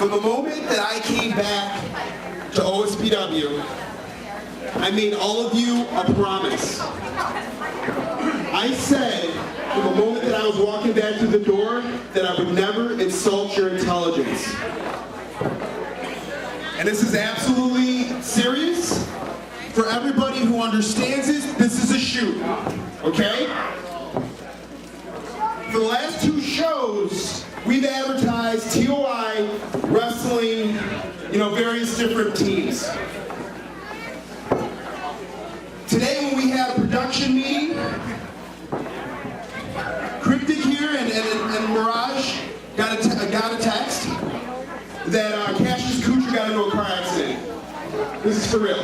From the moment that I came back to OSPW, I made all of you a promise. I said, from the moment that I was walking back through the door, that I would never insult your intelligence. And this is absolutely serious. For everybody who understands this is a shoot, okay? For the last 2 shows, we've advertised TOI, wrestling, various different teams. Today when we had a production meeting, Cryptic here and Mirage got a text that Cassius Kuchar got into a car accident. This is for real.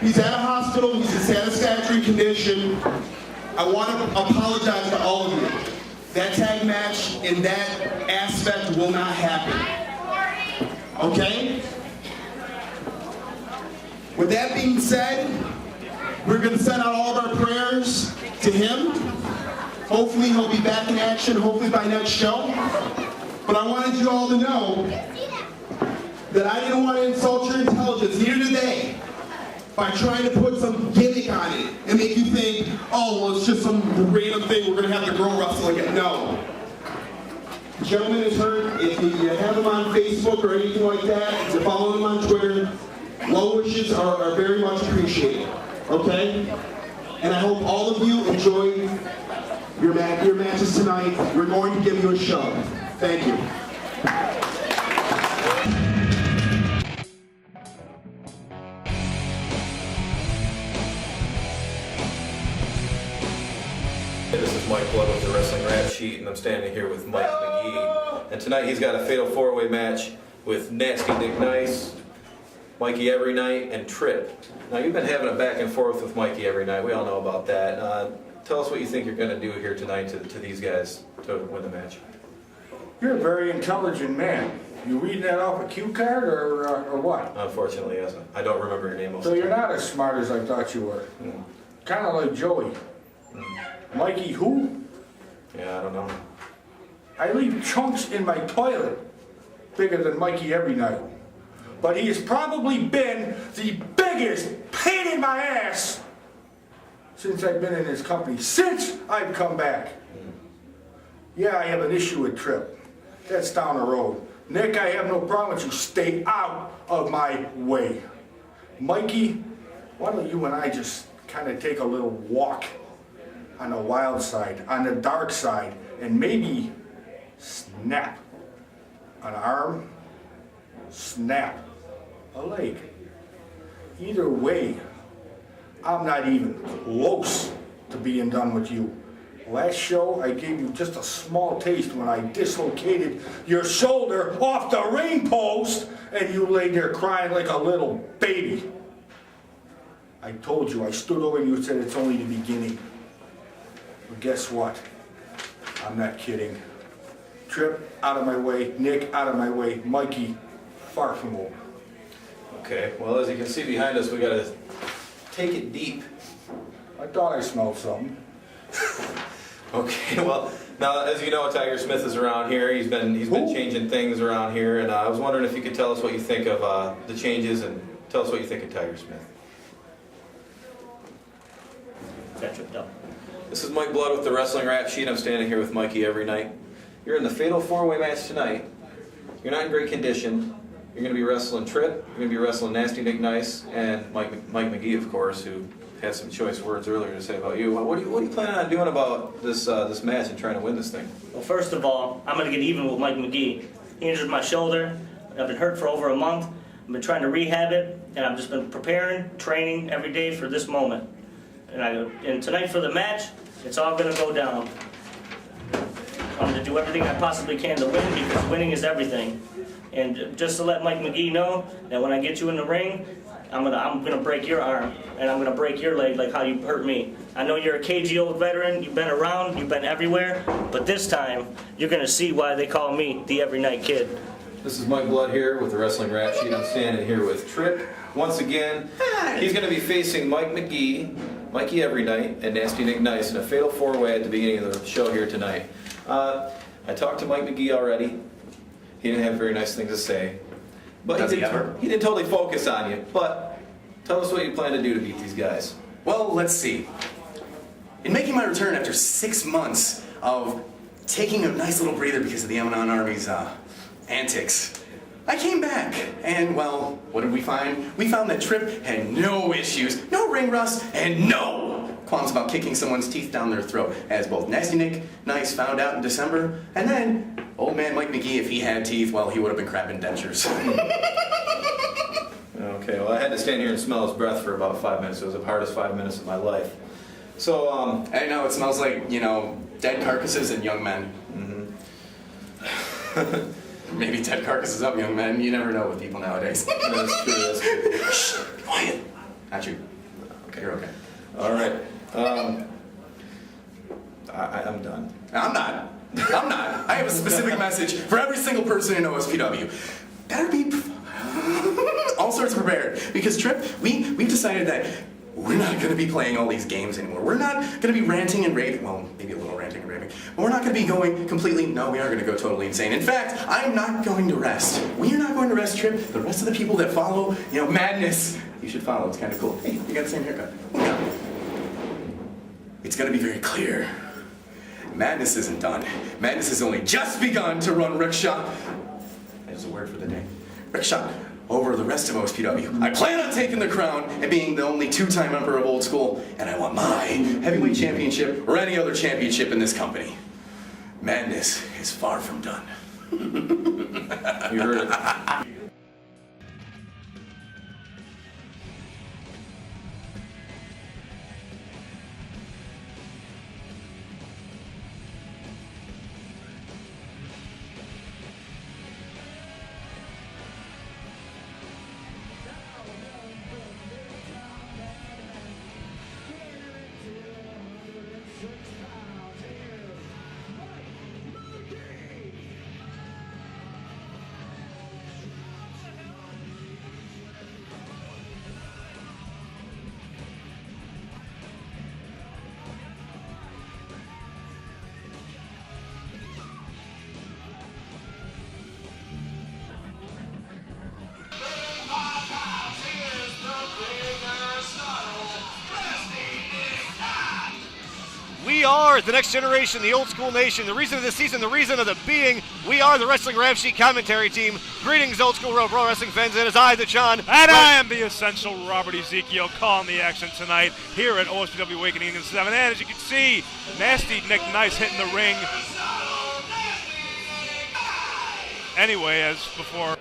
He's at a hospital, he's in satisfactory condition. I want to apologize to all of you. That tag match in that aspect will not happen. Okay? With that being said, we're going to send out all of our prayers to him. Hopefully he'll be back in action, hopefully by next show. But I wanted you all to know that I didn't want to insult your intelligence, neither did they, by trying to put some gimmick on it and make you think, oh, well, it's just some random thing, we're going to have the girl wrestle again. No. The gentleman is hurt. If you have him on Facebook or anything like that, to follow him on Twitter, well wishes are very much appreciated. Okay? And I hope all of you enjoy your matches tonight. We're going to give you a show. Thank you. This is Mike Blood with the Wrestling Rap Sheet, and I'm standing here with Mike Mcgee. And tonight he's got a fatal 4-way match with Nasty Nick Nice, Mikey Everynite, and Trip. Now you've been having a back and forth with Mikey Everynite. We all know about that. Tell us what you think you're going to do here tonight to these guys to win the match. You're a very intelligent man. You reading that off a cue card or what? Unfortunately, yes. I don't remember your name most So of the you're time. not as smart as I thought you were. Mm. Kind of like Joey. Mikey who? Yeah, I don't know. I leave chunks in my toilet bigger than Mikey every night. But he has probably been the biggest pain in my ass since I've been in his company, since I've come back. Yeah, I have an issue with Trip. That's down the road. Nick, I have no problem with you. Stay out of my way. Mikey, why don't you and I just kind of take a little walk on the wild side, on the dark side, and maybe snap an arm, snap a leg. Either way, I'm not even close to being done with you. Last show, I gave you just a small taste when I dislocated your shoulder off the ring post, and you laid there crying like a little baby. I told you, I stood over you and said it's only the beginning. But guess what? I'm not kidding. Trip, out of my way. Nick, out of my way. Mikey, far from over. Okay, well, as you can see behind us, we got to take it deep. I thought I smelled something. Okay, well, now as you know, Tiger Smith is around here. He's been changing things around here, and I was wondering if you could tell us what you think of the changes, and tell us what you think of Tiger Smith. Got tripped up. This is Mike Blood with the Wrestling Rap Sheet. I'm standing here with Mikey Everynite. You're in the fatal 4-way match tonight. You're not in great condition. You're going to be wrestling Trip. You're going to be wrestling Nasty Nick Nice and Mike Mcgee, of course, who had some choice words earlier to say about you. What are you planning on doing about this match and trying to win this thing? Well, first of all, I'm going to get even with Mike Mcgee. He injured my shoulder. I've been hurt for over a month. I've been trying to rehab it, and I've just been preparing, training every day for this moment. And tonight for the match, it's all going to go down. I'm going to do everything I possibly can to win, because winning is everything. And just to let Mike Mcgee know that when I get you in the ring, I'm gonna break your arm, and I'm gonna break your leg like how you hurt me. I know you're a cagey old veteran, you've been around, you've been everywhere, but this time, you're gonna see why they call me the Everynite Kid. This is Mike Blood here with the Wrestling Rap Sheet. I'm standing here with Trip. Once again, he's gonna be facing Mike Mcgee, Mikey Everynite, and Nasty Nick Nice in a fatal 4-way at the beginning of the show here tonight. I talked to Mike Mcgee already. He didn't have very nice things to say. But Does he ever? He didn't totally focus on you. But tell us what you plan to do to beat these guys. Well, let's see. In making my return after 6 months of taking a nice little breather because of the Amanon Army's antics, I came back, and well, what did we find? We found that Trip had no issues, no ring rust, and no qualms about kicking someone's teeth down their throat, as both Nasty Nick Nice found out in December, and then old man Mike Mcgee, if he had teeth, well, he would have been crapping dentures. Okay, well, I had to stand here and smell his breath for about 5 minutes. It was the hardest 5 minutes of my life. So, I know, it smells like, you know, dead carcasses and young men. Maybe dead carcasses of young men. You never know with people nowadays. That's true. That's true. Shh, quiet. Not you. Okay, you're okay. All right. I'm done. I'm not. I have a specific message for every single person in OSPW. Better be all sorts prepared. Because Trip, we've decided that we're not going to be playing all these games anymore. We're not going to be ranting and raving. Well, maybe a little ranting and raving. But we're not going to be going completely, no, we are going to go totally insane. In fact, I'm not going to rest. We are not going to rest, Trip. The rest of the people that follow, you know, madness, you should follow. It's kind of cool. Hey, you got the same haircut. Yeah. It's going to be very clear. Madness isn't done. Madness has only just begun to run rickshaw. There's a word for the day. Rickshaw over the rest of OSPW. I plan on taking the crown and being the only two-time member of Old School, and I want my heavyweight championship or any other championship in this company. Madness is far from done. You heard it. We are the next generation, the Old School Nation. The reason of this season, the reason of the being, we are the Wrestling Rap Sheet commentary team. Greetings, Old School Road Pro Wrestling fans. It is I, the John. And I am the essential Robert Ezekiel calling the action tonight here at OSPW Awakening in 7. And as you can see, Nasty Nick Nice hitting the ring. Anyway, as before.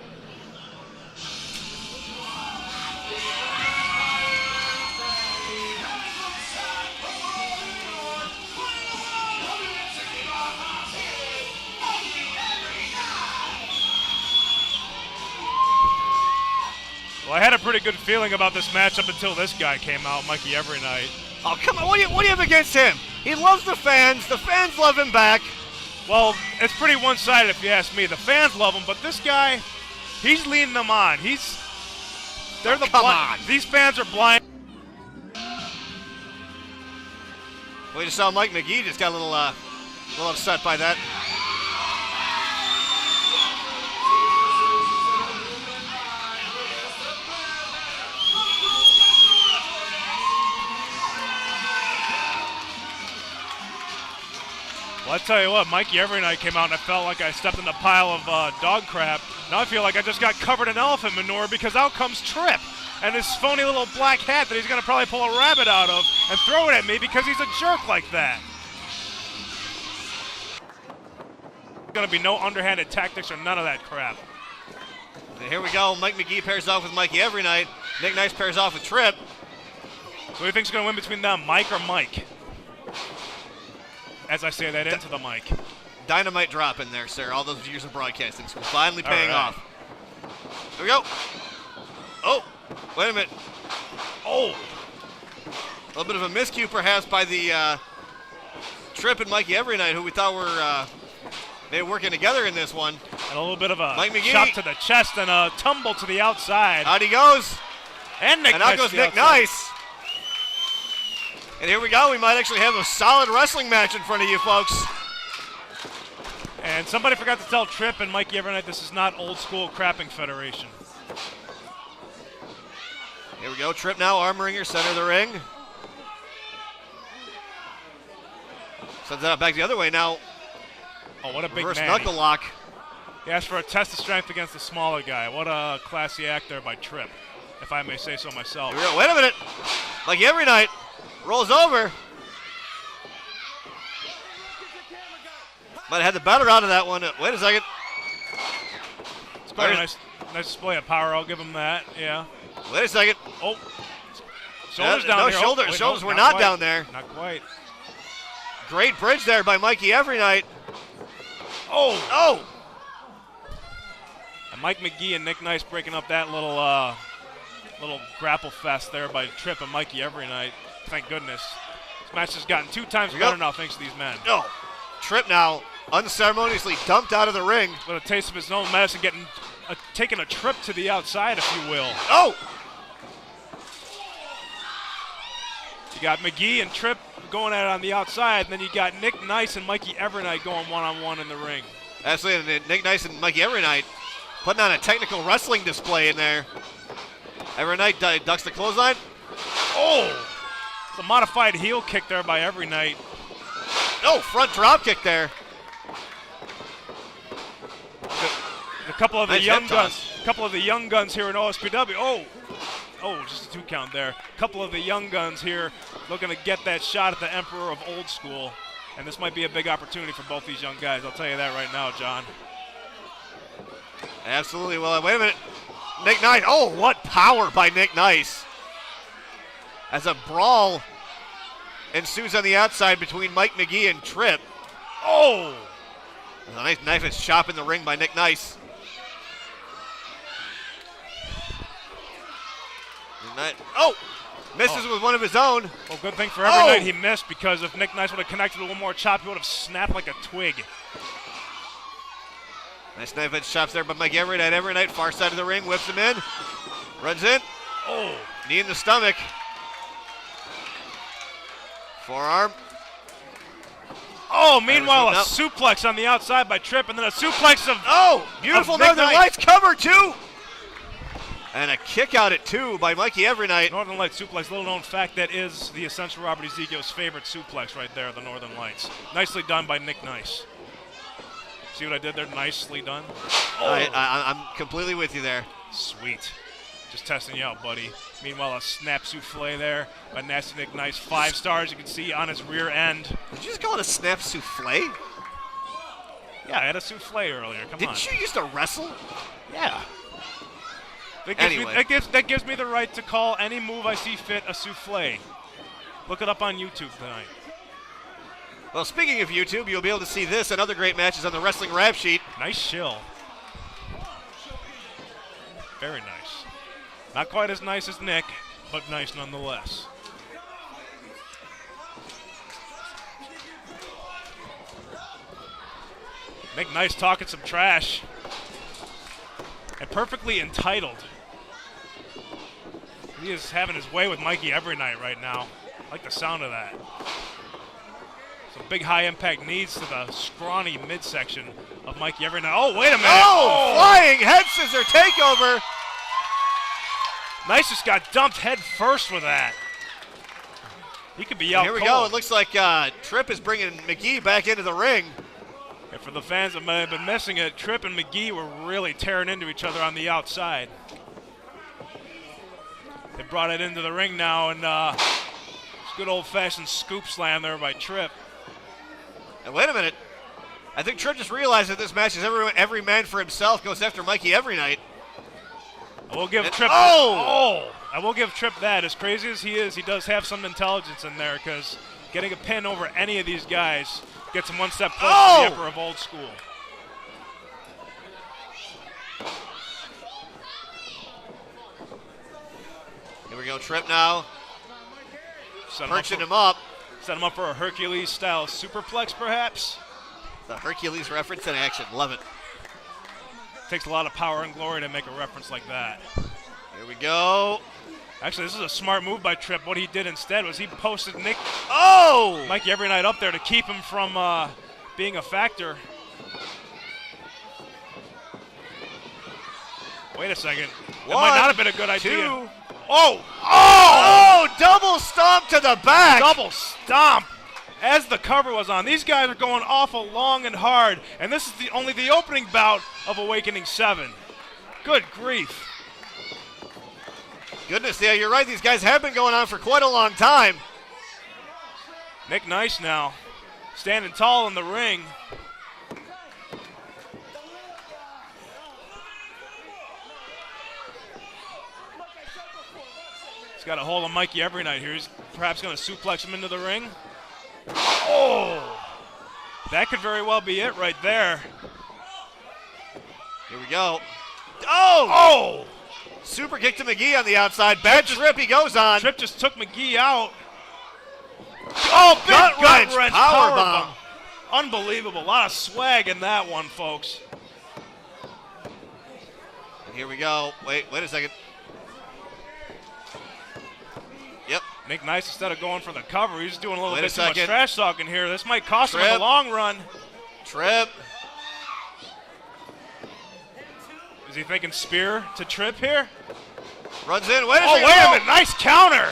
Well, I had a pretty good feeling about this match up until this guy came out, Mikey Everynite. Oh, come on. What do you have against him? He loves the fans. The fans love him back. Well, it's pretty one-sided if you ask me. The fans love him, but this guy, he's leading them on. They're the come on. These fans are blind. We just saw Mike Mcgee just got a little upset by that. Well, I tell you what, Mikey Everynite came out and I felt like I stepped in a pile of dog crap. Now I feel like I just got covered in elephant manure because out comes Trip and his phony little black hat that he's going to probably pull a rabbit out of and throw it at me because he's a jerk like that. Going to be no underhanded tactics or none of that crap. And here we go. Mike Mcgee pairs off with Mikey Everynite. Nick Nice pairs off with Trip. So who do you think's going to win between them, Mike or Mike? As I say that into the mic. Dynamite drop in there, sir. All those years of broadcasting school finally paying off. Here we go. Oh, wait a minute. Oh. A little bit of a miscue perhaps by the Trip and Mikey Everynite, who we thought were they were working together in this one. And a little bit of a Mike Mcgee. shot to the chest and a tumble to the outside. Out he goes. And Nick and out Nice goes to the Nick outside. Nice. And here we go. We might actually have a solid wrestling match in front of you folks. And somebody forgot to tell Tripp and Mikey Everynite this is not old school crapping federation. Here we go. Tripp now armoring her center of the ring. Sends that back the other way now. Oh, what a big Reverse man. knuckle lock. He asked for a test of strength against the smaller guy. What a classy act there by Tripp, if I may say so myself. Here we go. Wait a minute. Mikey Everynite rolls over. Might have had the better out of that one. Wait a second. It's quite a nice display of power. I'll give him that. Yeah. Wait a second. Oh. Shoulders down no, there. shoulders were not quite. down there. Not quite. Great bridge there by Mikey Everynite. Oh. Oh. And Mike Mcgee and Nick Nice breaking up that little grapple fest there by Tripp and Mikey Everynite. Thank goodness. This match has gotten 2 times better now thanks to these men. No. Tripp now unceremoniously dumped out of the ring. With a taste of his own medicine, taking a trip to the outside, if you will. Oh. You got Mcgee and Tripp going at it on the outside, and then you got Nick Nice and Mikey Everynite going one-on-one in the ring. Absolutely, and Nick Nice and Mikey Everynite putting on a technical wrestling display in there. Everynite ducks the clothesline. Oh! It's a modified heel kick there by Everynite. Oh, front drop kick there. A couple of the Nice young hip guns. toss. A couple of the young guns here in OSPW. Oh, just a 2 count there. A couple of the young guns here looking to get that shot at the Emperor of Old School. And this might be a big opportunity for both these young guys. I'll tell you that right now, John. Absolutely. Well, wait a minute. Nick Nice. Oh, what power by Nick Nice. As a brawl ensues on the outside between Mike Mcgee and Tripp. Oh! A nice knife and chop in the ring by Nick Nice. Oh! Misses with one of his own. Well, good thing for Everynite he missed, because if Nick Nice would have connected with one more chop, he would have snapped like a twig. Nice knife edge chops there by Mike Everynite. Everynite, far side of the ring, whips him in. Runs in. Oh! Knee in the stomach. Forearm. Oh, meanwhile, a suplex on the outside by Tripp, and then a suplex of... Oh! Beautiful of Nick Northern Nice. Lights cover, too! And a kick out at 2 by Mikey Everynite. Northern Lights suplex, little known fact, that is the Essential Robert Ezekiel's favorite suplex right there, the Northern Lights. Nicely done by Nick Nice. See what I did there? Nicely done. Oh. I'm completely with you there. Sweet. Just testing you out, buddy. Meanwhile, a snap souffle there by Nasty Nick Nice. 5 stars you can see on his rear end. Did you just call it a snap souffle? Yeah, I had a souffle earlier. Come on. Didn't you used to wrestle? Yeah. That gives me the right to call any move I see fit a souffle. Look it up on YouTube tonight. Well, speaking of YouTube, you'll be able to see this and other great matches on the Wrestling Rap Sheet. Nice shill. Very nice. Not quite as nice as Nick, but nice nonetheless. Nick Nice talking some trash. And perfectly entitled. He is having his way with Mikey Everynite right now. I like the sound of that. Some big high-impact knees to the scrawny midsection of Mikey Everynite. Oh, wait a minute. Oh, flying head scissor takeover. Nice just got dumped head first with that. He could be out Here we cold. go. It looks like Tripp is bringing Mcgee back into the ring. And for the fans that might have been missing it, Tripp and Mcgee were really tearing into each other on the outside. They brought it into the ring now, and good old-fashioned scoop slam there by Tripp. And wait a minute. I think Tripp just realized that this match is every man for himself, goes after Mikey Everynite. I will give Tripp. I will give Tripp that. As crazy as he is, he does have some intelligence in there, because getting a pin over any of these guys gets him one step closer to the Emperor of Old School. Here we go, Tripp now. Perching him up. Set him up for a Hercules-style superplex, perhaps. The Hercules reference in action. Love it. Takes a lot of power and glory to make a reference like that. Here we go. Actually, this is a smart move by Tripp. What he did instead was he posted Mikey Everynite up there to keep him from being a factor. Wait a second. That One, might not have been a good idea. two. Oh! Oh, double stomp to the back. Double stomp as the cover was on. These guys are going awful long and hard, and this is only the opening bout of Awakening 7. Good grief. Goodness, yeah, you're right. These guys have been going on for quite a long time. Nick Nice now, standing tall in the ring. He's got a hold of Mikey Everynite here. He's perhaps going to suplex him into the ring. Oh! That could very well be it right there. Here we go. Oh! Super kick to Mcgee on the outside. Bad trip he goes on. Tripp just took Mcgee out. Oh, big gut wrench power bomb. Unbelievable. A lot of swag in that one, folks. And here we go. Wait a second. Yep. Nick Nice, instead of going for the cover, he's doing a little Wait bit a too much second. trash talking here. This might cost him in Tripp. the long run. Tripp. Is he thinking spear to Tripp here? Runs in. Wait a Oh, second. wait a minute. Nice counter.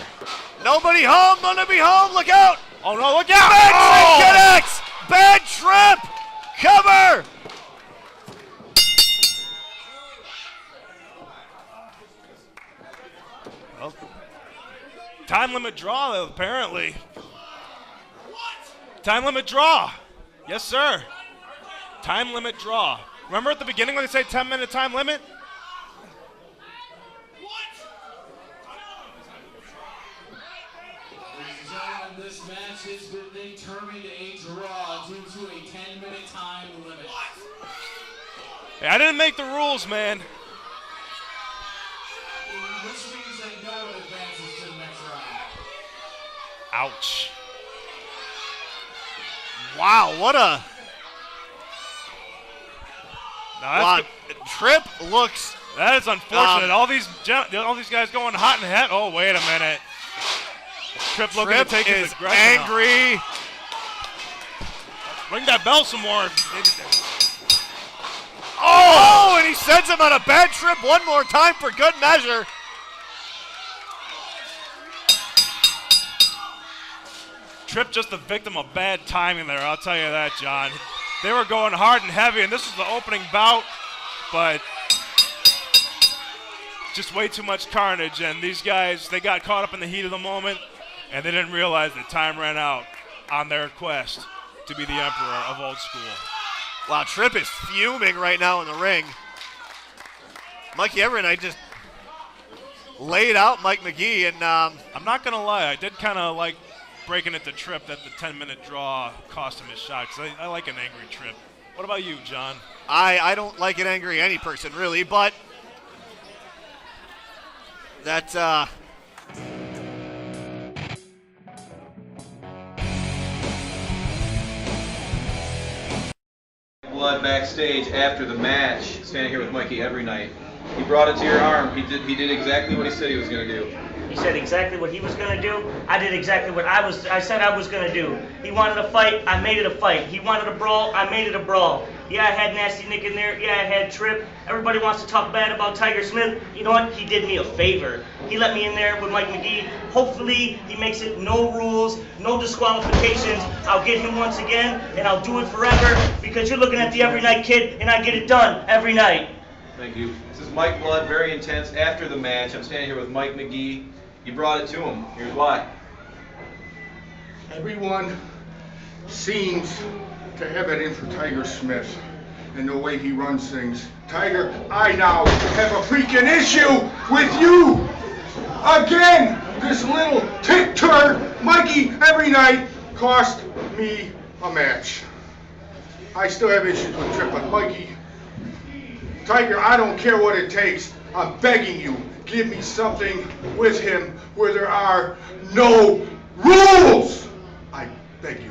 Nobody home. Gonna be home. Look out. Oh, no, look out. Big Oh! Tripp connects. Bad trip. Cover. Well, time limit draw, though, apparently. Time limit draw. Yes, sir. Time limit draw. Remember at the beginning when they say 10-minute time limit? This match has been determined a draw due to a 10-minute time limit. Hey, I didn't make the rules, man. Which means that no one advances to the next round. Ouch. Wow, what a Now, wow. Tripp looks. that is unfortunate. All these guys going hot and heavy. Oh, wait a minute. Tripp looking Tripp to take his is aggression out. angry. Ring that bell some more. Oh, and he sends him on a bad trip one more time for good measure. Tripp just the victim of bad timing there, I'll tell you that, John. They were going hard and heavy, and this was the opening bout, but just way too much carnage, and these guys, they got caught up in the heat of the moment, and they didn't realize that time ran out on their quest to be the emperor of old school. Wow, Tripp is fuming right now in the ring. Mikey Everynite just laid out Mike Mcgee, and I'm not going to lie, I did kind of like breaking it to Tripp that the 10-minute draw cost him his shot, because I like an angry Tripp. What about you, John? I don't like an angry any person, really, but that Blood backstage after the match, standing here with Mikey Everynite. He brought it to your arm. He did exactly what he said he was going to do. He said exactly what he was going to do. I did exactly what I said I was going to do. He wanted a fight. I made it a fight. He wanted a brawl. I made it a brawl. Yeah, I had Nasty Nick in there. Yeah, I had Tripp. Everybody wants to talk bad about Tiger Smith. You know what? He did me a favor. He let me in there with Mike Mcgee. Hopefully, he makes it no rules, no disqualifications. I'll get him once again, and I'll do it forever because you're looking at the Everynite kid, and I get it done every night. Thank you. This is Mike Blood, very intense. After the match, I'm standing here with Mike Mcgee. He brought it to him. Here's why. Everyone seems to have it in for Tiger Smith and the way he runs things. Tiger, I now have a freaking issue with you! Again! This little tit-turd, Mikey Everynite, cost me a match. I still have issues with Tripp, but Mikey, Tiger, I don't care what it takes. I'm begging you, give me something with him where there are no rules! I beg you.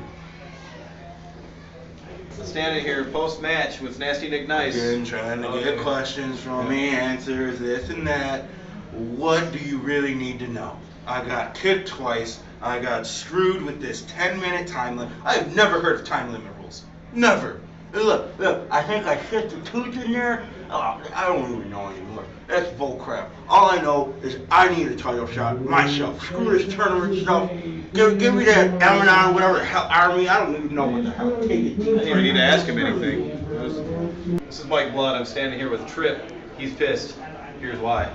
Standing here post-match with Nasty Nick Nice. Again, trying to get questions from me, answers, this and that. What do you really need to know? I got kicked twice. I got screwed with this 10-minute time limit. I've never heard of time limit rules. Never. Look, I think I slipped a tooth in there. I don't even know anymore. That's bullcrap. All I know is I need a title shot myself. Screw this tournament stuff. Give me that Everynite, whatever the hell, army. I don't even know what the hell. Take it. I didn't even need to ask him anything. This is Mike Blood. I'm standing here with Trip. He's pissed. Here's why.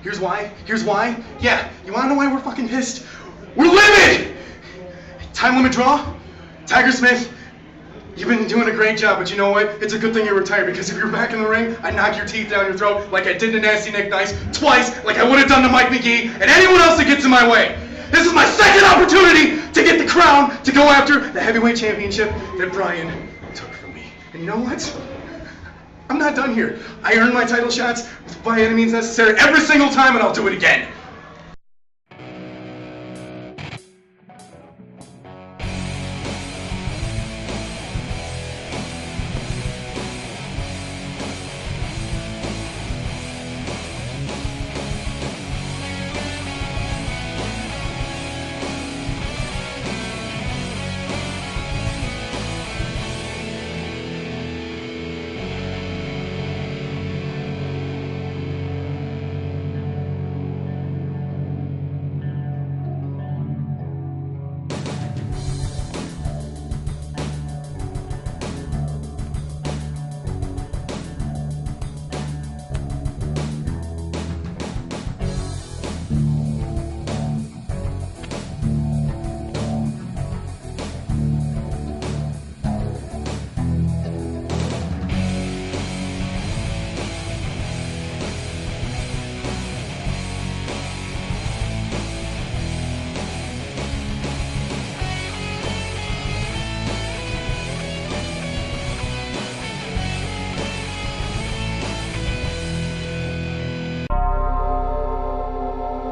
Here's why? Here's why? Yeah, you wanna know why we're fucking pissed? We're livid! Time limit draw? Tiger Smith, you've been doing a great job, but you know what? It's a good thing you're retired, because if you're back in the ring, I'd knock your teeth down your throat like I did to Nasty Nick Nice, twice, like I would have done to Mike Mcgee, and anyone else that gets in my way. This is my second opportunity to get the crown, to go after the heavyweight championship that Brian took from me. And you know what? I'm not done here. I earned my title shots by any means necessary every single time, and I'll do it again.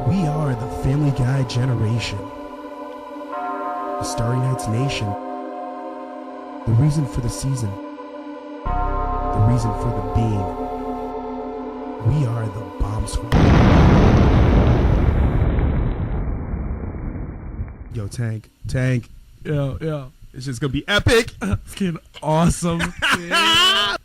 We are the Family Guy generation, the Starry Nights Nation, the reason for the season, the reason for the being. We are the Bomb Squad. Yo, Tank. Yo. It's just gonna be epic. It's getting awesome. Yeah.